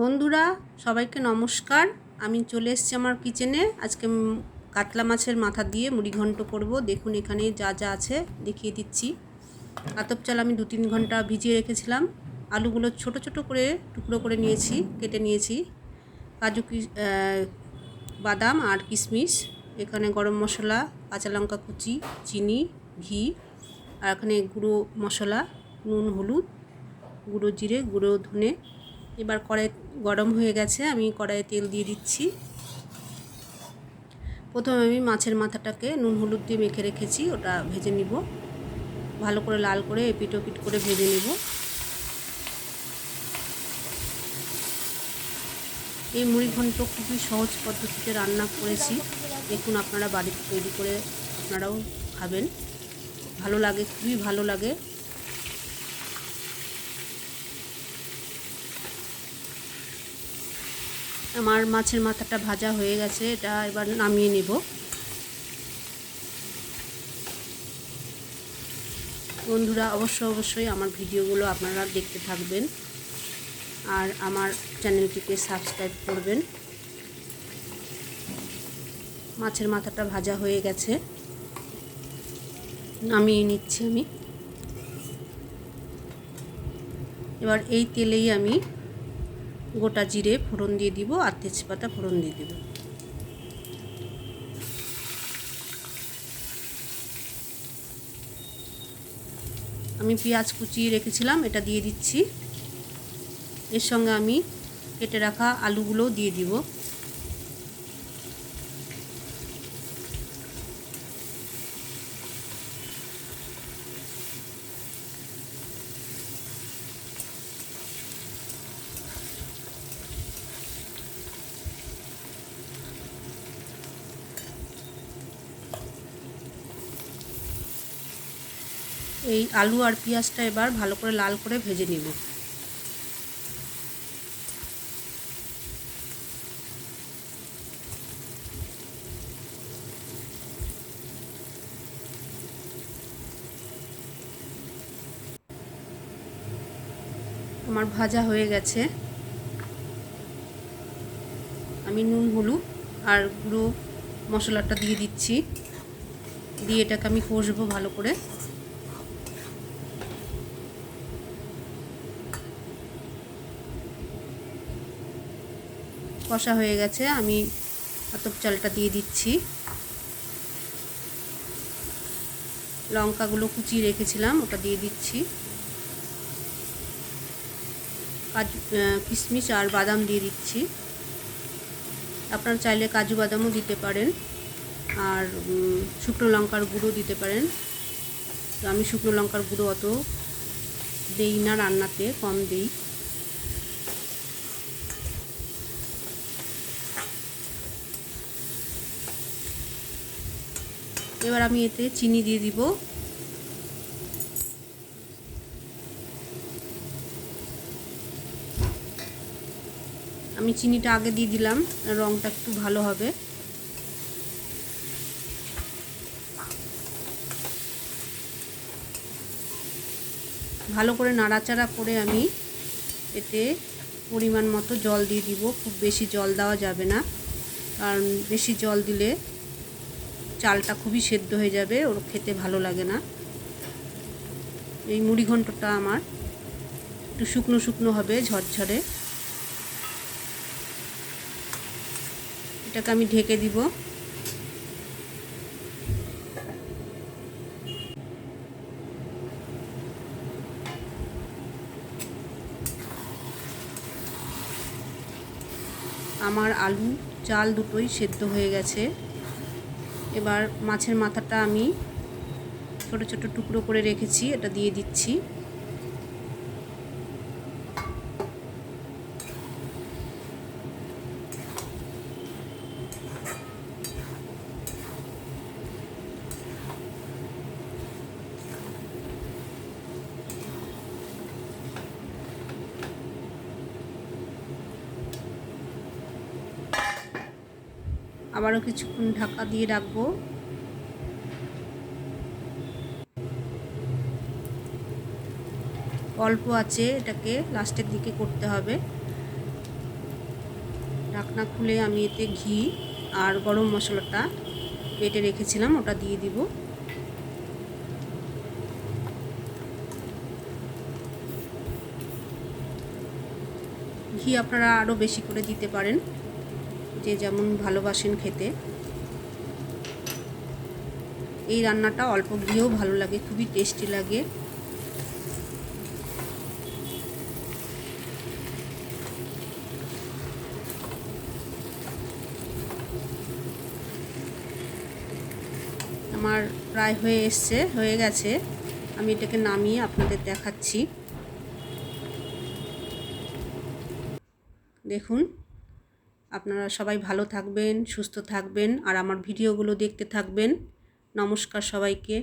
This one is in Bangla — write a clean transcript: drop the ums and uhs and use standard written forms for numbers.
বন্ধুরা সবাইকে নমস্কার। আমি চলে এসেছি আমার কিচেনে। আজকে কাতলা মাছের মাথা দিয়ে মুড়িঘণ্ট করব। দেখুন এখানে যা যা আছে দেখিয়ে দিচ্ছি। আতপ চাল আমি 2-3 ঘন্টা ভিজিয়ে রেখেছিলাম। আলুগুলো ছোট ছোট করে টুকরো করে নিয়েছি, কেটে নিয়েছি। কাজু বাদাম আর কিশমিশ, এখানে গরম মশলা, কাঁচা লঙ্কা কুচি, চিনি, ঘি, আর এখানে গুঁড়ো মশলা, নুন, হলুদ, গুঁড়ো জিরে, গুঁড়ো ধনে। এবার কড়াই গরম হয়ে গেছে, আমি কড়াইয়ে তেল দিয়ে দিচ্ছি। প্রথমে আমি মাছের মাথাটাকে নুন হলুদ দিয়ে মেখে রেখেছি, ওটা ভেজে নিব। ভালো করে লাল করে এপিট ওপিট করে ভেজে নেব। এই মুড়িঘণ্ট খুবই সহজ পদ্ধতিতে রান্না করেছি। দেখুন আপনারা বাড়িতে তৈরি করে আপনারাও খাবেন, ভালো লাগে, খুবই ভালো লাগে। আমার মাছের মাথাটা ভাজা হয়ে গেছে, এটা এবার নামিয়ে নেব। বন্ধুরা অবশ্যই আমার ভিডিওগুলো আপনারা দেখতে থাকবেন আর আমার চ্যানেলটিকে সাবস্ক্রাইব করবেন। মাছের মাথাটা ভাজা হয়ে গেছে, নামিয়ে নিচ্ছি আমি। এবার এই তেলেই আমি গোটা জিরে ফোড়ন দিয়ে দিব আর তেজপাতা ফোড়ন দিয়ে দিব। আমি পেঁয়াজ কুচিয়ে রেখেছিলাম, এটা দিয়ে দিচ্ছি। এর সঙ্গে আমি কেটে রাখা আলুগুলোও দিয়ে দিব। এই আলু আর পেঁয়াজটা এবার ভালো করে লাল করে ভেজে নেব। আমার ভাজা হয়ে গেছে। আমি নুন হলুদ আর গুঁড়ো মশলাটা দিয়ে দিচ্ছি, দিয়ে এটাকে আমি কষবো ভালো করে। কষা হয়ে গেছে, আমি আতপ চালটা দিয়ে দিচ্ছি। লঙ্কাগুলো কুচিয়ে রেখেছিলাম, ওটা দিয়ে দিচ্ছি। কাজু কিশমিশ আর বাদাম দিয়ে দিচ্ছি। আপনারা চাইলে কাজু বাদামও দিতে পারেন আর শুকনো লঙ্কার গুঁড়ো দিতে পারেন। তো আমি শুকনো লঙ্কার গুঁড়ো অত দেই না রান্নাতে, কম দেই। এবার আমি এতে চিনি দিয়ে দিব। আমি চিনিটা আগে দিয়ে দিলাম, রঙটা একটু ভালো হবে। ভালো করে নাড়াচাড়া করে আমি এতে পরিমাণ মতো জল দিয়ে দিব। খুব বেশি জল দেওয়া যাবে না, কারণ বেশি জল দিলে চালটা খুবই সেদ্ধ হয়ে যাবে, ওর খেতে ভালো লাগে না। এই মুড়িঘণ্টটা আমার একটু শুকনো শুকনো হবে, ঝরঝরে। এটাকে আমি ঢেকে দিব। আমার আলু চাল দুটোই সেদ্ধ হয়ে গেছে। এবার মাছের মাথাটা আমি ছোট ছোট টুকরো করে রেখেছি, এটা দিয়ে দিচ্ছি। আবারও কিছুক্ষণ ঢাকা দিয়ে রাখবো। অল্প আছে, এটাকে লাস্টের দিকে করতে হবে। ঢাকনা খুলে আমি এতে ঘি আর গরম মশলাটা বেটে রেখেছিলাম ওটা দিয়ে দিব। ঘি আপনারা আরও বেশি করে দিতে পারেন, যে যেমন ভালোবাসেন খেতে। এই রান্নাটা অল্প ঘিয়েও ভালো লাগে, খুবই টেস্টি লাগে। আমার প্রায় হয়ে গেছে। আমি এটাকে নামিয়ে আপনাদের দেখাচ্ছি। দেখুন, আপনারা সবাই ভালো থাকবেন, সুস্থ থাকবেন আর আমার ভিডিওগুলো দেখতে থাকবেন। নমস্কার সবাইকে।